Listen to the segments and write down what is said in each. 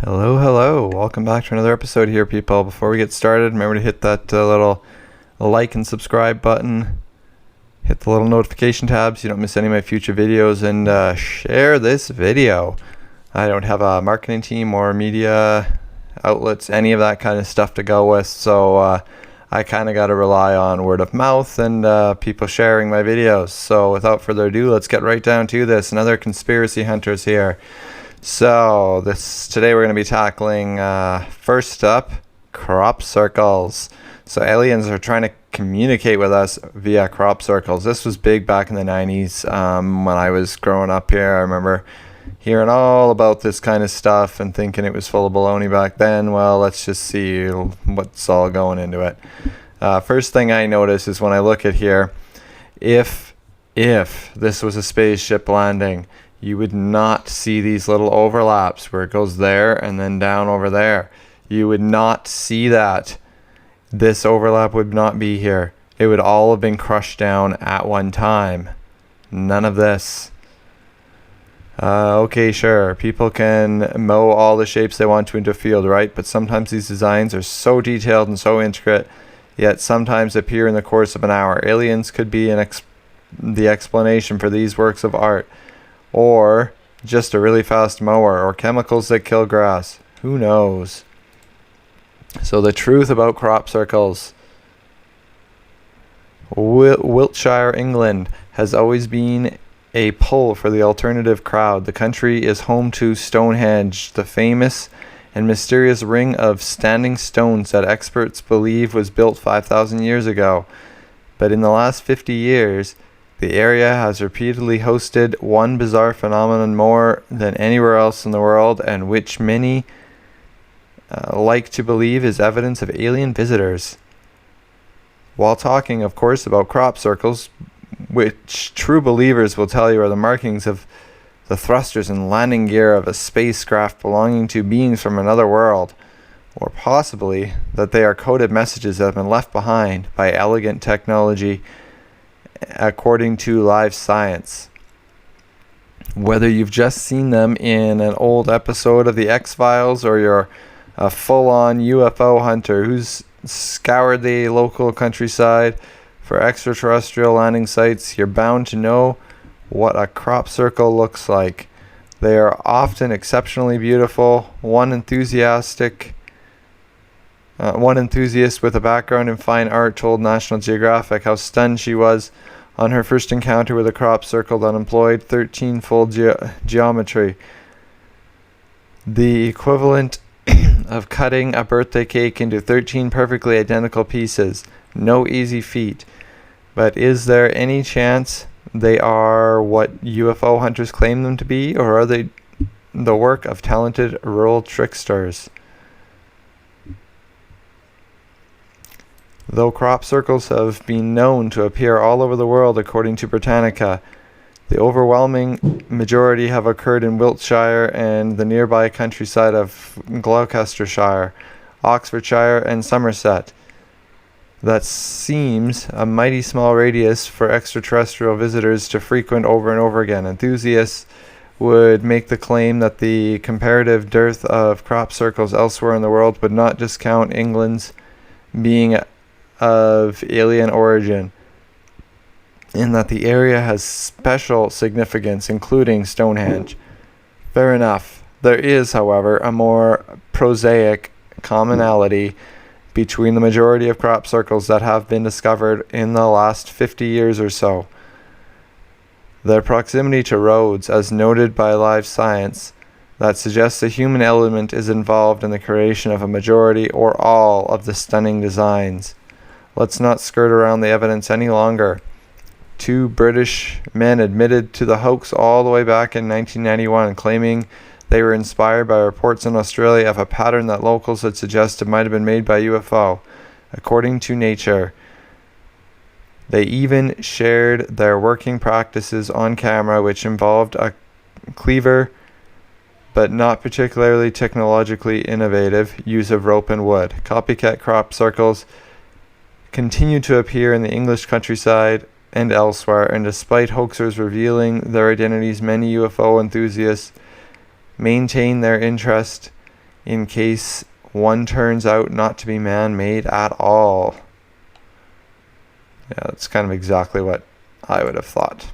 Hello. Welcome back to another episode here, people. Before we get started, remember to hit that little like and subscribe button. Hit the little notification tab so you don't miss any of my future videos, and share this video. I don't have a marketing team or media outlets, any of that kind of stuff to go with, so I kind of got to rely on word of mouth and people sharing my videos. So without further ado, let's get right down to this. Another conspiracy hunters here. So today we're going to be tackling first up, crop circles. So aliens are trying to communicate with us via crop circles. This was big back in the 90s when I was growing up here. I remember hearing all about this kind of stuff and thinking it was full of baloney back then. Well, let's just see what's all going into it. First thing I notice is when I look at here, if this was a spaceship landing, you would not see these little overlaps where it goes there and then down over there. You would not see that. This overlap would not be here. It would all have been crushed down at one time. None of this. Okay, sure. People can mow all the shapes they want to into a field, right? But sometimes these designs are so detailed and so intricate, yet sometimes appear in the course of an hour. Aliens could be the explanation for these works of art. Or just a really fast mower, or chemicals that kill grass. Who knows? So the truth about crop circles. Wiltshire, England has always been a pull for the alternative crowd. The country is home to Stonehenge, the famous and mysterious ring of standing stones that experts believe was built 5,000 years ago. But in the last 50 years, the area has repeatedly hosted one bizarre phenomenon more than anywhere else in the world, and which many like to believe is evidence of alien visitors. While talking, of course, about crop circles, which true believers will tell you are the markings of the thrusters and landing gear of a spacecraft belonging to beings from another world, or possibly that they are coded messages that have been left behind by elegant technology, according to live science. Whether you've just seen them in an old episode of the X-Files, or you're a full-on UFO hunter who's scoured the local countryside for extraterrestrial landing sites, you're bound to know what a crop circle looks like. They are often exceptionally beautiful. One enthusiast with a background in fine art told National Geographic how stunned she was on her first encounter with a crop circle that employed 13-fold geometry. The equivalent of cutting a birthday cake into 13 perfectly identical pieces. No easy feat. But is there any chance they are what UFO hunters claim them to be, or are they the work of talented rural tricksters? Though crop circles have been known to appear all over the world, according to Britannica, the overwhelming majority have occurred in Wiltshire and the nearby countryside of Gloucestershire, Oxfordshire, and Somerset. That seems a mighty small radius for extraterrestrial visitors to frequent over and over again. Enthusiasts would make the claim that the comparative dearth of crop circles elsewhere in the world would not discount England's being of alien origin, in that the area has special significance, including Stonehenge. Fair enough. There is, however, a more prosaic commonality between the majority of crop circles that have been discovered in the last 50 years or so. Their proximity to roads, as noted by live science, that suggests a human element is involved in the creation of a majority or all of the stunning designs. Let's not skirt around the evidence any longer. 2 British men admitted to the hoax all the way back in 1991, claiming they were inspired by reports in Australia of a pattern that locals had suggested might have been made by UFO. According to Nature, they even shared their working practices on camera, which involved a clever but not particularly technologically innovative use of rope and wood. Copycat crop circles continue to appear in the English countryside and elsewhere, and despite hoaxers revealing their identities, many UFO enthusiasts maintain their interest in case one turns out not to be man-made at all. Yeah, that's kind of exactly what I would have thought.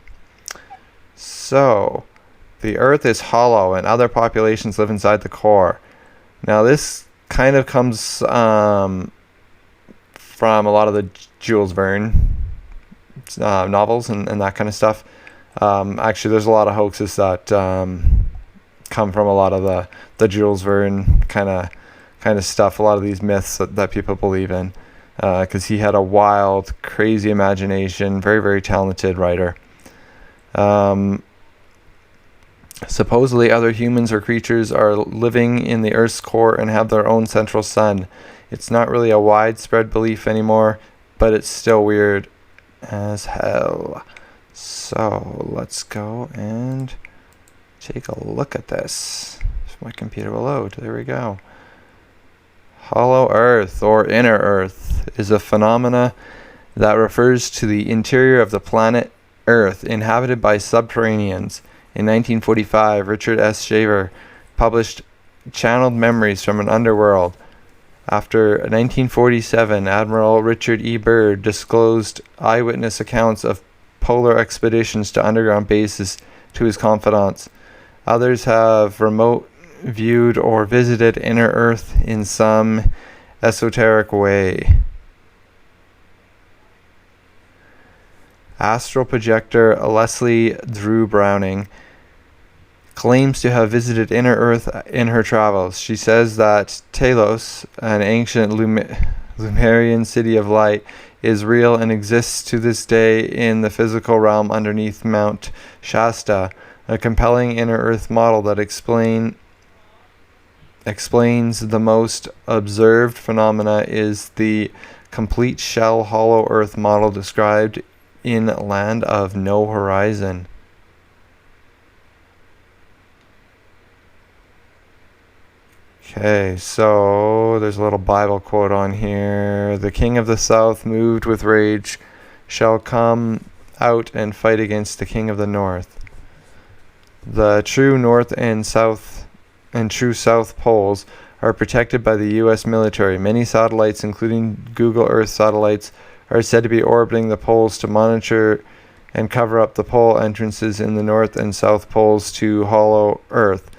So, the Earth is hollow and other populations live inside the core. Now, this kind of comes from a lot of the Jules Verne novels and that kind of stuff. Actually, there's a lot of hoaxes that come from a lot of the Jules Verne kind of stuff. A lot of these myths that people believe in, because he had a wild, crazy imagination. Very, very talented writer. Supposedly, other humans or creatures are living in the Earth's core and have their own central sun. It's not really a widespread belief anymore, but it's still weird as hell. So let's go and take a look at this. If my computer will load. There we go. Hollow Earth, or inner Earth, is a phenomena that refers to the interior of the planet Earth inhabited by subterraneans. In 1945, Richard S. Shaver published Channeled Memories from an Underworld. After 1947, Admiral Richard E. Byrd disclosed eyewitness accounts of polar expeditions to underground bases to his confidants. Others have remote viewed or visited inner Earth in some esoteric way. Astral projector Leslie Drew Browning claims to have visited inner Earth in her travels. She says that Telos, an ancient Lemurian city of light, is real and exists to this day in the physical realm underneath Mount Shasta. A compelling inner Earth model that explains the most observed phenomena is the complete shell hollow Earth model described in Land of No Horizon. Okay, so there's a little Bible quote on here. The king of the south, moved with rage, shall come out and fight against the king of the north. The true north and south and true south poles are protected by the U.S. military. Many satellites, including Google Earth satellites, are said to be orbiting the poles to monitor and cover up the pole entrances in the north and south poles to hollow Earth.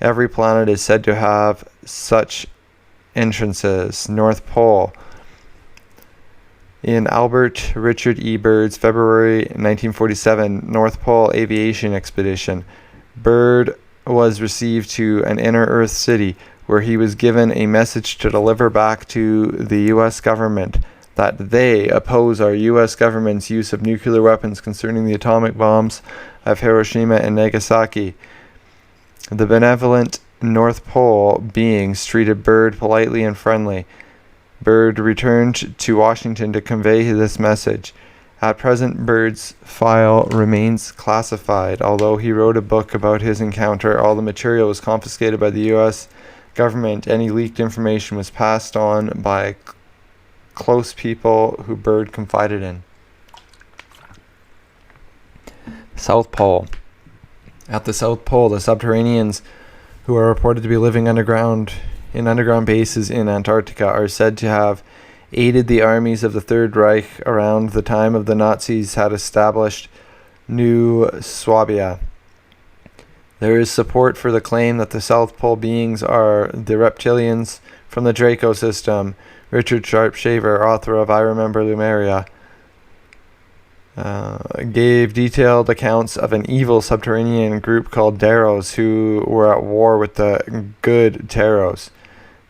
Every planet is said to have such entrances. North Pole. In Albert Richard E. Byrd's February 1947 North Pole Aviation Expedition, Byrd was received to an inner Earth city where he was given a message to deliver back to the U.S. government that they oppose our U.S. government's use of nuclear weapons concerning the atomic bombs of Hiroshima and Nagasaki. The benevolent North Pole beings treated Byrd politely and friendly. Byrd returned to Washington to convey this message. At present, Byrd's file remains classified. Although he wrote a book about his encounter, all the material was confiscated by the U.S. government. Any leaked information was passed on by close people who Byrd confided in. South Pole. At the South Pole, the subterraneans, who are reported to be living underground bases in Antarctica, are said to have aided the armies of the Third Reich around the time of the Nazis had established New Swabia. There is support for the claim that the South Pole beings are the reptilians from the Draco system. Richard Sharp Shaver, author of I Remember Lemuria, gave detailed accounts of an evil subterranean group called Daros who were at war with the good Taros.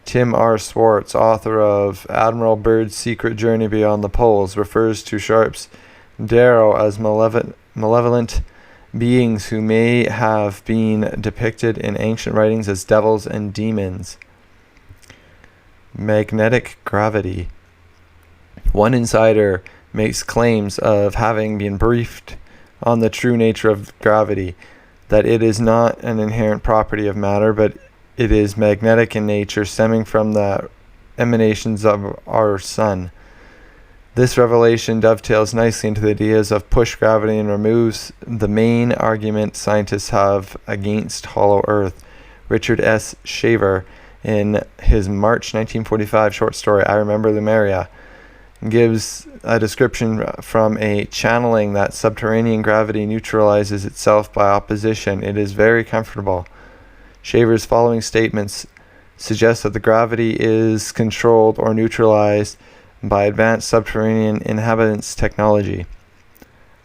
Tim R. Swartz, author of Admiral Byrd's Secret Journey Beyond the Poles, refers to Sharp's Darrow as malevolent beings who may have been depicted in ancient writings as devils and demons. Magnetic gravity. One insider makes claims of having been briefed on the true nature of gravity, that it is not an inherent property of matter, but it is magnetic in nature, stemming from the emanations of our sun. This revelation dovetails nicely into the ideas of push gravity and removes the main argument scientists have against hollow Earth. Richard S. Shaver, in his March 1945 short story, I Remember Lemuria, gives a description from a channeling that subterranean gravity neutralizes itself by opposition. It is very comfortable. Shaver's following statements suggest that the gravity is controlled or neutralized by advanced subterranean inhabitants' technology.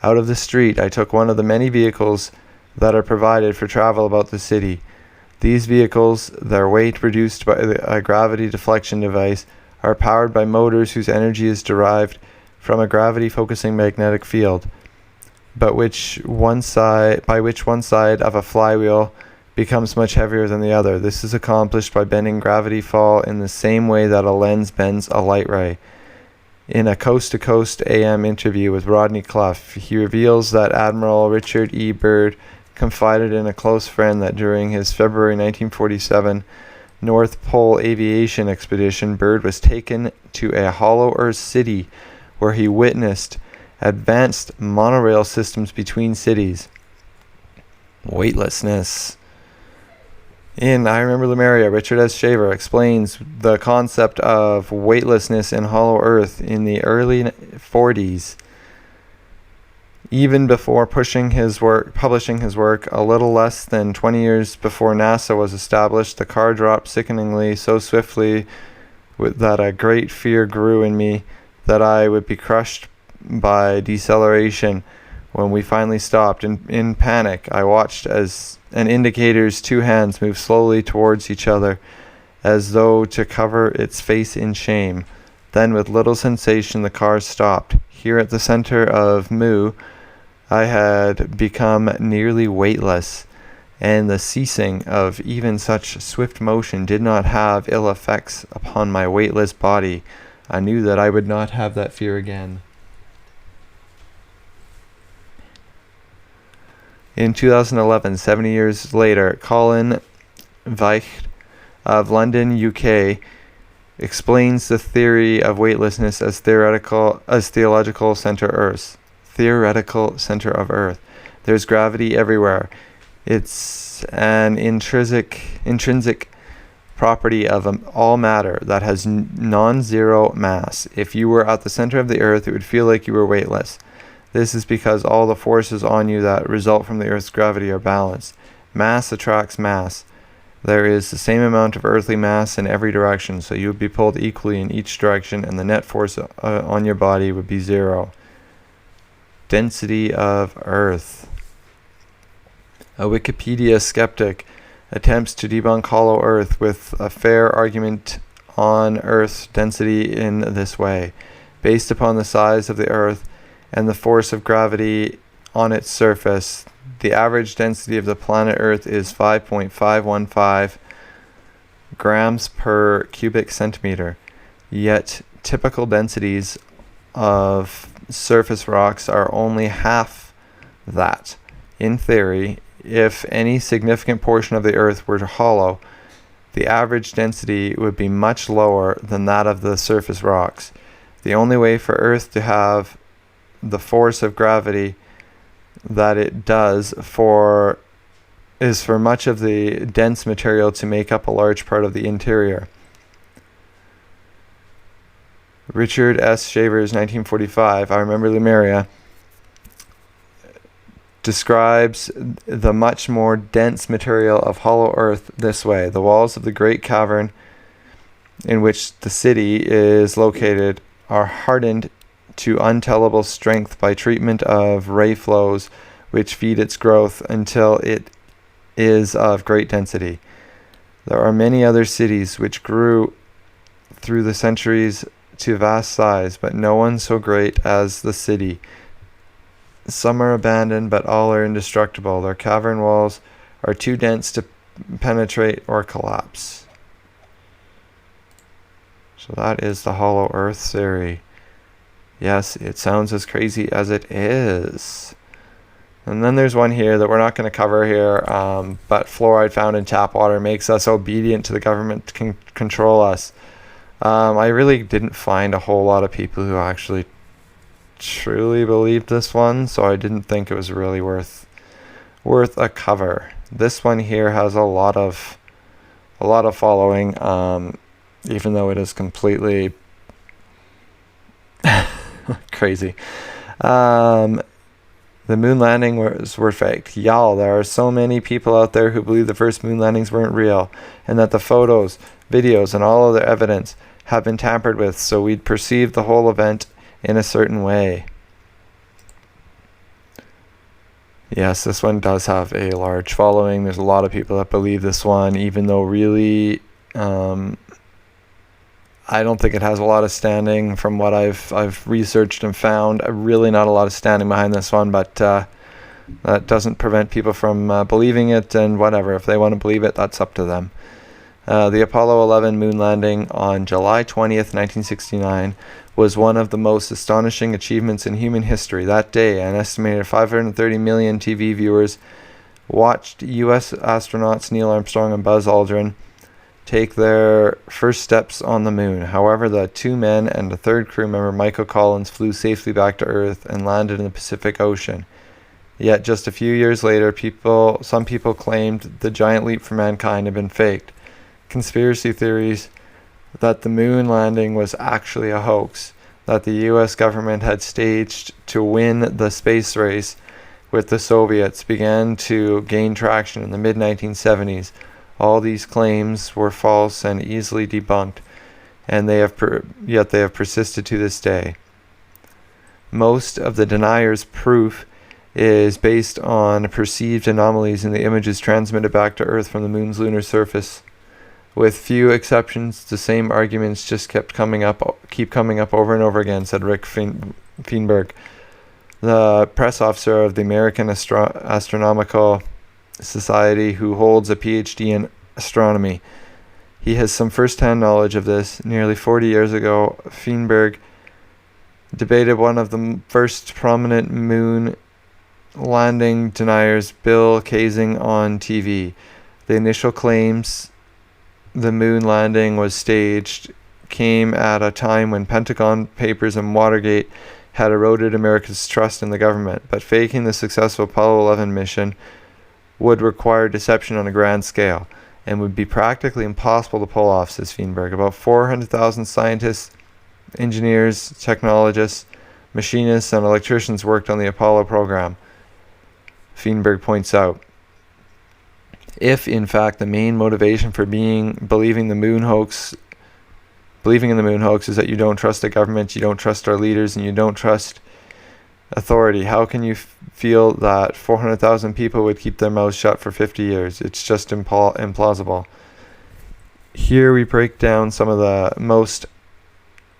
Out of the street, I took one of the many vehicles that are provided for travel about the city. These vehicles, their weight reduced by a gravity deflection device, are powered by motors whose energy is derived from a gravity-focusing magnetic field, by which one side of a flywheel becomes much heavier than the other. This is accomplished by bending gravity fall in the same way that a lens bends a light ray. In a Coast to Coast AM interview with Rodney Clough, he reveals that Admiral Richard E. Byrd confided in a close friend that during his February 1947 North Pole aviation expedition, Byrd was taken to a hollow Earth city where he witnessed advanced monorail systems between cities. Weightlessness. In I Remember Lemuria, Richard S. Shaver explains the concept of weightlessness in hollow Earth in the early 40s. Even before publishing his work, a little less than 20 years before NASA was established, the car dropped sickeningly so swiftly that a great fear grew in me that I would be crushed by deceleration when we finally stopped. In panic, I watched as an indicator's two hands moved slowly towards each other, as though to cover its face in shame. Then, with little sensation, the car stopped. Here at the center of Mu, I had become nearly weightless, and the ceasing of even such swift motion did not have ill effects upon my weightless body. I knew that I would not have that fear again. In 2011, 70 years later, Colin Veith of London, UK, explains the theory of weightlessness as theological center of Earth. There's gravity everywhere. It's an intrinsic property of all matter that has non-zero mass. If you were at the center of the Earth, it would feel like you were weightless. This is because all the forces on you that result from the Earth's gravity are balanced. Mass attracts mass. There is the same amount of earthly mass in every direction, so you would be pulled equally in each direction, and the net force on your body would be zero. Density of Earth. A Wikipedia skeptic attempts to debunk hollow Earth with a fair argument on Earth's density in this way. Based upon the size of the Earth and the force of gravity on its surface, the average density of the planet Earth is 5.515 grams per cubic centimeter. Yet typical densities of surface rocks are only half that. In theory, if any significant portion of the Earth were hollow, the average density would be much lower than that of the surface rocks. The only way for Earth to have the force of gravity that it does is for much of the dense material to make up a large part of the interior. Richard S. Shaver's 1945, I Remember Lemuria, describes the much more dense material of hollow Earth this way. The walls of the great cavern in which the city is located are hardened to untellable strength by treatment of ray flows which feed its growth until it is of great density. There are many other cities which grew through the centuries to vast size, but no one so great as the city. Some are abandoned, but all are indestructible. Their cavern walls are too dense to penetrate or collapse. So that is the hollow Earth theory. Yes, it sounds as crazy as it is. And then there's one here that we're not going to cover here, but fluoride found in tap water makes us obedient to the government to control us. I really didn't find a whole lot of people who actually truly believed this one, so I didn't think it was really worth a cover. This one here has a lot of a lot of following, even though it is completely crazy. The moon landing were fake. Y'all, there are so many people out there who believe the first moon landings weren't real, and that the photos, videos, and all other evidence have been tampered with, so we'd perceive the whole event in a certain way. Yes, this one does have a large following. There's a lot of people that believe this one, even though really, I don't think it has a lot of standing from what I've researched and found. Really not a lot of standing behind this one, but that doesn't prevent people from believing it, and whatever. If they want to believe it, that's up to them. The Apollo 11 moon landing on July 20th, 1969 was one of the most astonishing achievements in human history. That day, an estimated 530 million TV viewers watched U.S. astronauts Neil Armstrong and Buzz Aldrin take their first steps on the moon. However, the 2 men and a third crew member, Michael Collins, flew safely back to Earth and landed in the Pacific Ocean. Yet just a few years later, some people claimed the giant leap for mankind had been faked. Conspiracy theories that the moon landing was actually a hoax, that the U.S. government had staged to win the space race with the Soviets, began to gain traction in the mid-1970s. All these claims were false and easily debunked, and yet they have persisted to this day. Most of the deniers' proof is based on perceived anomalies in the images transmitted back to Earth from the moon's lunar surface. With few exceptions, the same arguments just keep coming up over and over again, said Rick Feinberg, the press officer of the American Astronomical Society, who holds a PhD in astronomy. He has some first-hand knowledge of this. Nearly 40 years ago, Feinberg debated one of the first prominent moon landing deniers, Bill Kaysing, on TV. The initial claims the moon landing was staged came at a time when Pentagon Papers and Watergate had eroded America's trust in the government, but faking the successful Apollo 11 mission would require deception on a grand scale and would be practically impossible to pull off, says Feinberg. About 400,000 scientists, engineers, technologists, machinists, and electricians worked on the Apollo program, Feinberg points out. If, in fact, the main motivation for believing in the moon hoax is that you don't trust the government, you don't trust our leaders, and you don't trust authority, how can you feel that 400,000 people would keep their mouths shut for 50 years? It's just implausible. Here we break down some of the most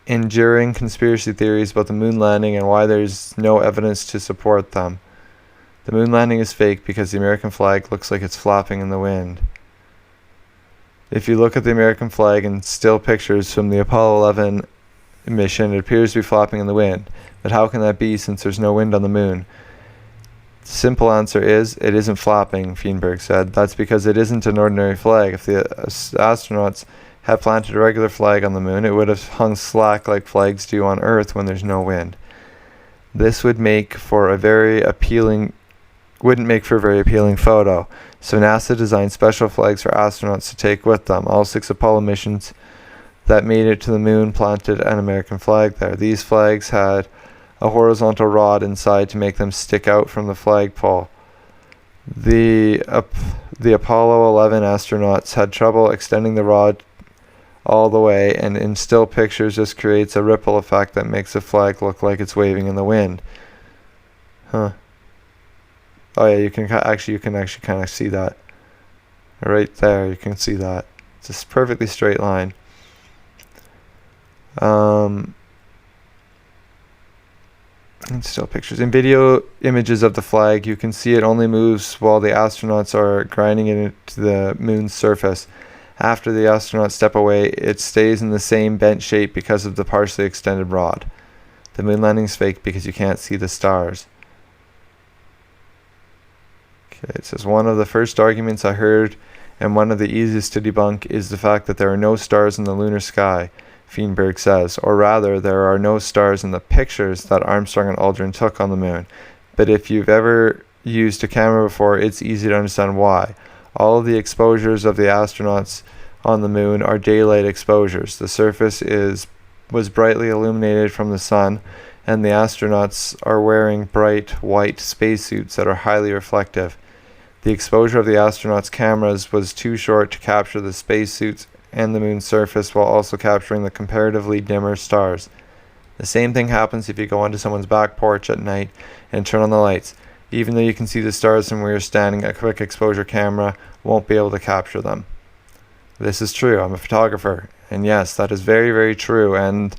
enduring conspiracy theories about the moon landing and why there's no evidence to support them. The moon landing is fake because the American flag looks like it's flapping in the wind. If you look at the American flag and still pictures from the Apollo 11 mission, it appears to be flapping in the wind. But how can that be since there's no wind on the moon? The simple answer is, it isn't flapping, Feinberg said. That's because it isn't an ordinary flag. If the astronauts had planted a regular flag on the moon, it would have hung slack like flags do on Earth when there's no wind. This wouldn't make for a very appealing photo, so NASA designed special flags for astronauts to take with them. All 6 Apollo missions that made it to the moon planted an American flag there. These flags had a horizontal rod inside to make them stick out from the flagpole. The Apollo 11 astronauts had trouble extending the rod all the way, and in still pictures this creates a ripple effect that makes the flag look like it's waving in the wind. Oh yeah, you can actually kind of see that. Right there, you can see that. It's just perfectly straight line. And still pictures. In video images of the flag, you can see it only moves while the astronauts are grinding it into the moon's surface. After the astronauts step away, it stays in the same bent shape because of the partially extended rod. The moon landing is fake because you can't see the stars. Okay, it says, one of the first arguments I heard, and one of the easiest to debunk, is the fact that there are no stars in the lunar sky, Feinberg says. Or rather, there are no stars in the pictures that Armstrong and Aldrin took on the moon. But if you've ever used a camera before, it's easy to understand why. All of the exposures of the astronauts on the moon are daylight exposures. The surface was brightly illuminated from the sun, and the astronauts are wearing bright white spacesuits that are highly reflective. The exposure of the astronauts' cameras was too short to capture the spacesuits and the moon's surface while also capturing the comparatively dimmer stars. The same thing happens if you go onto someone's back porch at night and turn on the lights. Even though you can see the stars from where you're standing, a quick exposure camera won't be able to capture them. This is true. I'm a photographer. And yes, that is very, very true. And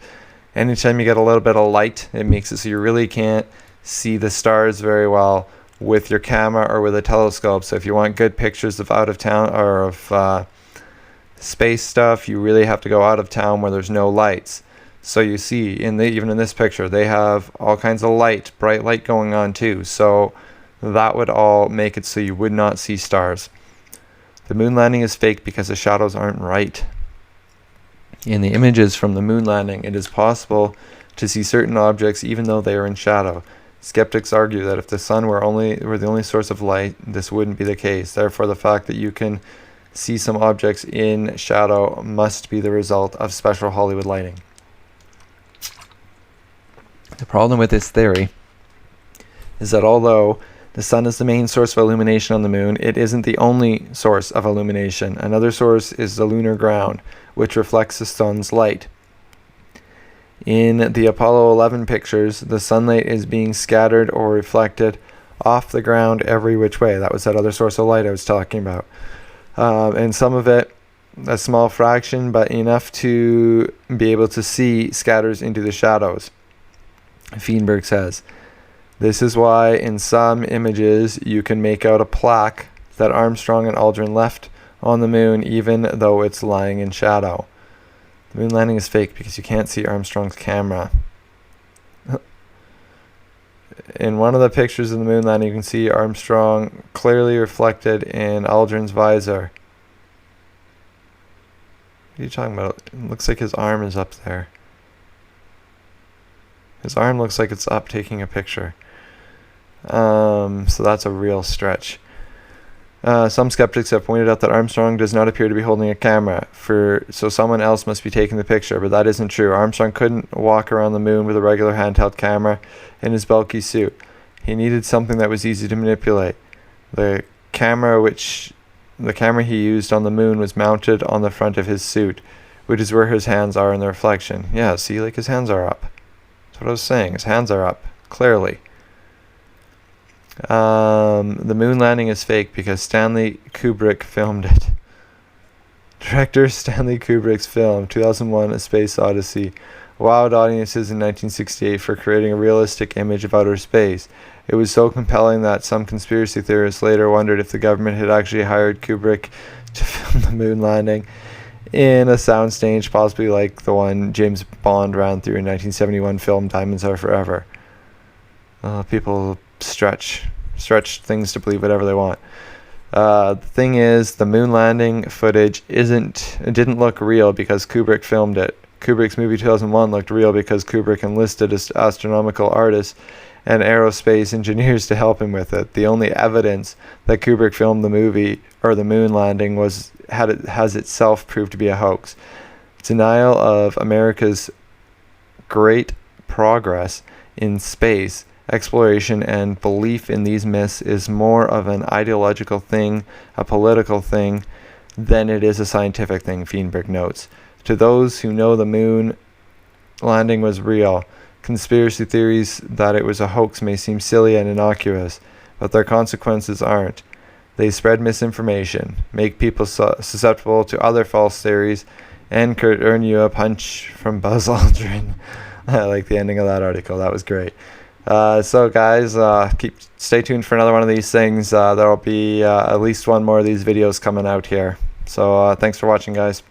anytime you get a little bit of light, it makes it so you really can't see the stars very well with your camera or with a telescope. So if you want good pictures of out of town or of space stuff, you really have to go out of town where there's no lights. So you see, even in this picture, they have all kinds of light, bright light going on too. So that would all make it so you would not see stars. The moon landing is fake because the shadows aren't right. In the images from the moon landing, it is possible to see certain objects even though they are in shadow. Skeptics argue that if the sun were the only source of light, this wouldn't be the case. Therefore, the fact that you can see some objects in shadow must be the result of special Hollywood lighting. The problem with this theory is that although the sun is the main source of illumination on the moon, it isn't the only source of illumination. Another source is the lunar ground, which reflects the sun's light. In the Apollo 11 pictures, the sunlight is being scattered or reflected off the ground every which way. That was that other source of light I was talking about. And some of it, a small fraction, but enough to be able to see, scatters into the shadows. Feinberg says, this is why in some images you can make out a plaque that Armstrong and Aldrin left on the moon even though it's lying in shadow. The moon landing is fake because you can't see Armstrong's camera. In one of the pictures of the moon landing, you can see Armstrong clearly reflected in Aldrin's visor. What are you talking about? It looks like his arm is up there. His arm looks like it's up taking a picture. So that's a real stretch. Some skeptics have pointed out that Armstrong does not appear to be holding a camera, so someone else must be taking the picture, but that isn't true. Armstrong couldn't walk around the moon with a regular handheld camera in his bulky suit. He needed something that was easy to manipulate. The camera he used on the moon was mounted on the front of his suit, which is where his hands are in the reflection. Yeah, see, like his hands are up. That's what I was saying. His hands are up, clearly. The moon landing is fake because Stanley Kubrick filmed it. Director Stanley Kubrick's film, 2001: A Space Odyssey, wowed audiences in 1968 for creating a realistic image of outer space. It was so compelling that some conspiracy theorists later wondered if the government had actually hired Kubrick to film the moon landing in a soundstage, possibly like the one James Bond ran through in 1971 film Diamonds Are Forever. People stretch things to believe whatever they want. The thing is, the moon landing footage didn't look real because Kubrick filmed it. Kubrick's movie 2001 looked real because Kubrick enlisted astronomical artists and aerospace engineers to help him with it. The only evidence that Kubrick filmed the movie or the moon landing has itself proved to be a hoax. Denial of America's great progress in space exploration and belief in these myths is more of an ideological thing, a political thing, than it is a scientific thing, Feinberg notes. To those who know the moon landing was real, conspiracy theories that it was a hoax may seem silly and innocuous, but their consequences aren't. They spread misinformation, make people susceptible to other false theories, and could earn you a punch from Buzz Aldrin. I like the ending of that article. That was great. So guys, stay tuned for another one of these things. There'll be at least one more of these videos coming out here. So thanks for watching, guys.